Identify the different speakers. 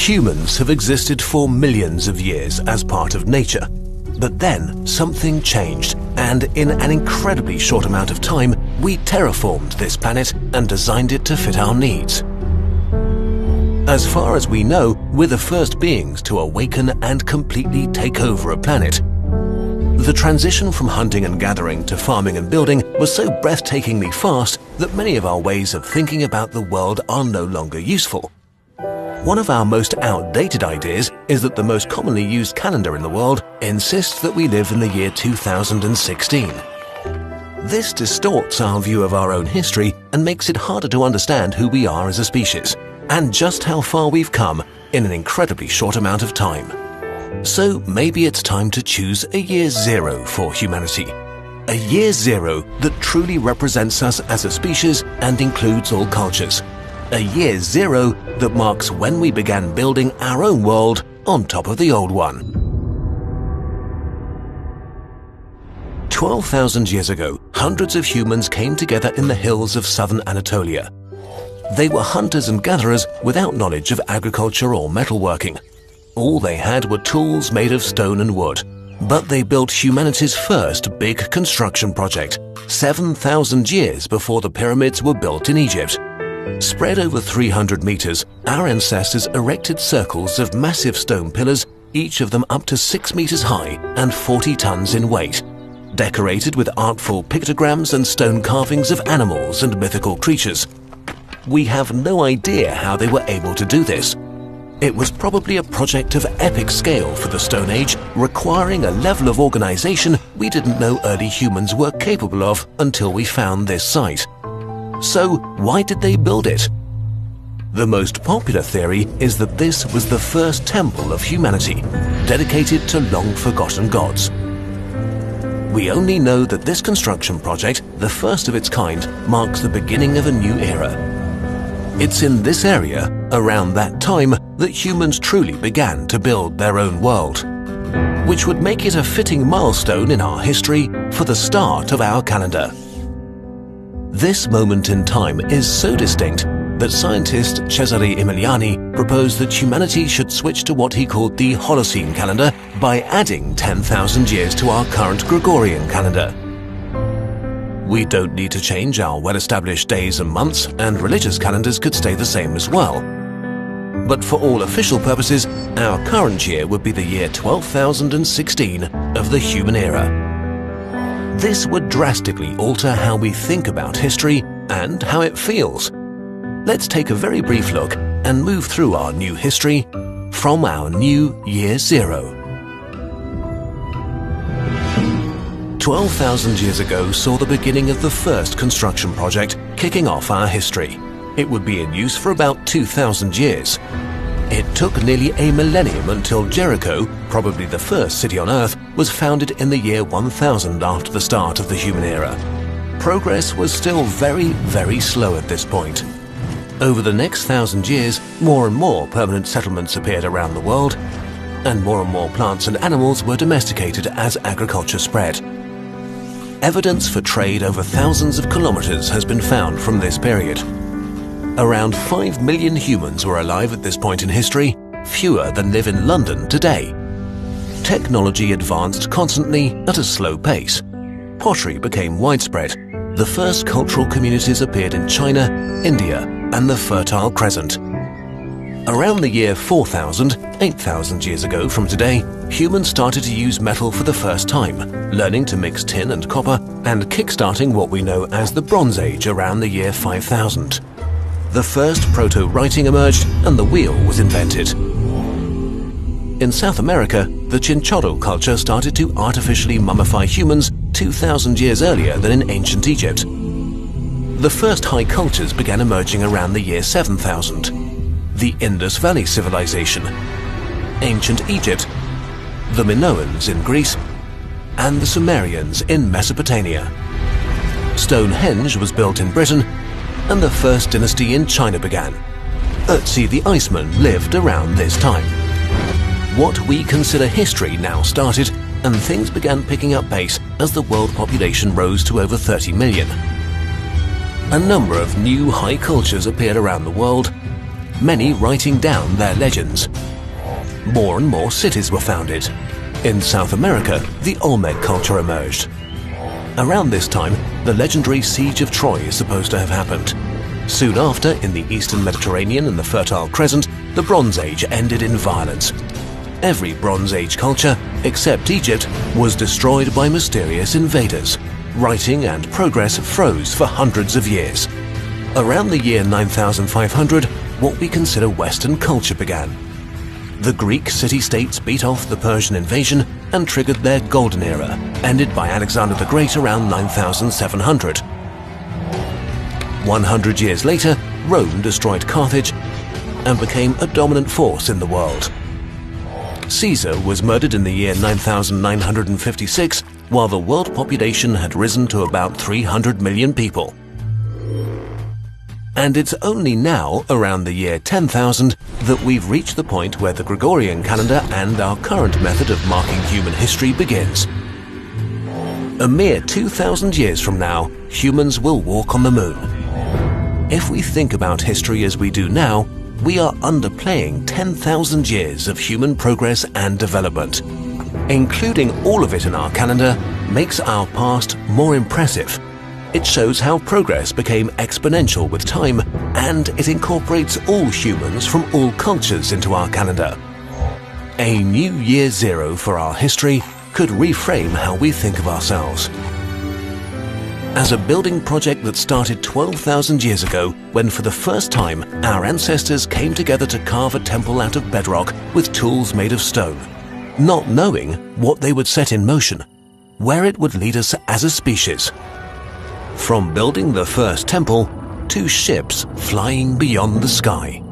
Speaker 1: Humans have existed for millions of years as part of nature. But then something changed, and in an incredibly short amount of time, we terraformed this planet and designed it to fit our needs. As far as we know, we're the first beings to awaken and completely take over a planet. The transition from hunting and gathering to farming and building was so breathtakingly fast that many of our ways of thinking about the world are no longer useful. One of our most outdated ideas is that the most commonly used calendar in the world insists that we live in the year 2016. This distorts our view of our own history and makes it harder to understand who we are as a species, and just how far we've come in an incredibly short amount of time. So maybe it's time to choose a year zero for humanity. A year zero that truly represents us as a species and includes all cultures. A year zero that marks when we began building our own world on top of the old one. 12,000 years ago, hundreds of humans came together in the hills of southern Anatolia. They were hunters and gatherers without knowledge of agriculture or metalworking. All they had were tools made of stone and wood. But they built humanity's first big construction project, 7,000 years before the pyramids were built in Egypt. Spread over 300 meters, our ancestors erected circles of massive stone pillars, each of them up to 6 meters high and 40 tons in weight, decorated with artful pictograms and stone carvings of animals and mythical creatures. We have no idea how they were able to do this. It was probably a project of epic scale for the Stone Age, requiring a level of organization we didn't know early humans were capable of until we found this site. So, why did they build it? The most popular theory is that this was the first temple of humanity, dedicated to long-forgotten gods. We only know that this construction project, the first of its kind, marks the beginning of a new era. It's in this area, around that time, that humans truly began to build their own world, which would make it a fitting milestone in our history for the start of our calendar. This moment in time is so distinct that scientist Cesare Emiliani proposed that humanity should switch to what he called the Holocene calendar by adding 10,000 years to our current Gregorian calendar. We don't need to change our well-established days and months, and religious calendars could stay the same as well. But for all official purposes, our current year would be the year 12,016 of the human era. This would drastically alter how we think about history and how it feels. Let's take a very brief look and move through our new history from our new year zero. 12,000 years ago saw the beginning of the first construction project kicking off our history. It would be in use for about 2,000 years. It took nearly a millennium until Jericho, probably the first city on Earth, was founded in the year 1000 after the start of the human era. Progress was still very, very slow at this point. Over the next 1,000 years, more and more permanent settlements appeared around the world, and more plants and animals were domesticated as agriculture spread. Evidence for trade over thousands of kilometers has been found from this period. Around 5 million humans were alive at this point in history, fewer than live in London today. Technology advanced constantly at a slow pace. Pottery became widespread. The first cultural communities appeared in China, India, and the Fertile Crescent. Around the year 4000, 8,000 years ago from today, humans started to use metal for the first time, learning to mix tin and copper and kickstarting what we know as the Bronze Age around the year 5000. The first proto-writing emerged and the wheel was invented. In South America, the Chinchorro culture started to artificially mummify humans 2,000 years earlier than in ancient Egypt. The first high cultures began emerging around the year 7000. The Indus Valley Civilization, ancient Egypt, the Minoans in Greece, and the Sumerians in Mesopotamia. Stonehenge was built in Britain, and the first dynasty in China began. Ötzi the Iceman lived around this time. What we consider history now started, and things began picking up pace as the world population rose to over 30 million. A number of new high cultures appeared around the world, many writing down their legends. More and more cities were founded. In South America, the Olmec culture emerged. Around this time, the legendary Siege of Troy is supposed to have happened. Soon after, in the Eastern Mediterranean and the Fertile Crescent, the Bronze Age ended in violence. Every Bronze Age culture, except Egypt, was destroyed by mysterious invaders. Writing and progress froze for hundreds of years. Around the year 9500, what we consider Western culture began. The Greek city-states beat off the Persian invasion and triggered their golden era, ended by Alexander the Great around 9700. 100 years later, Rome destroyed Carthage and became a dominant force in the world. Caesar was murdered in the year 9956, while the world population had risen to about 300 million people. And it's only now, around the year 10,000, that we've reached the point where the Gregorian calendar and our current method of marking human history begins. A mere 2,000 years from now, humans will walk on the moon. If we think about history as we do now, we are underplaying 10,000 years of human progress and development. Including all of it in our calendar makes our past more impressive. It shows how progress became exponential with time, and it incorporates all humans from all cultures into our calendar. A new year zero for our history could reframe how we think of ourselves. As a building project that started 12,000 years ago, when for the first time our ancestors came together to carve a temple out of bedrock with tools made of stone, not knowing what they would set in motion, where it would lead us as a species. From building the first temple to ships flying beyond the sky.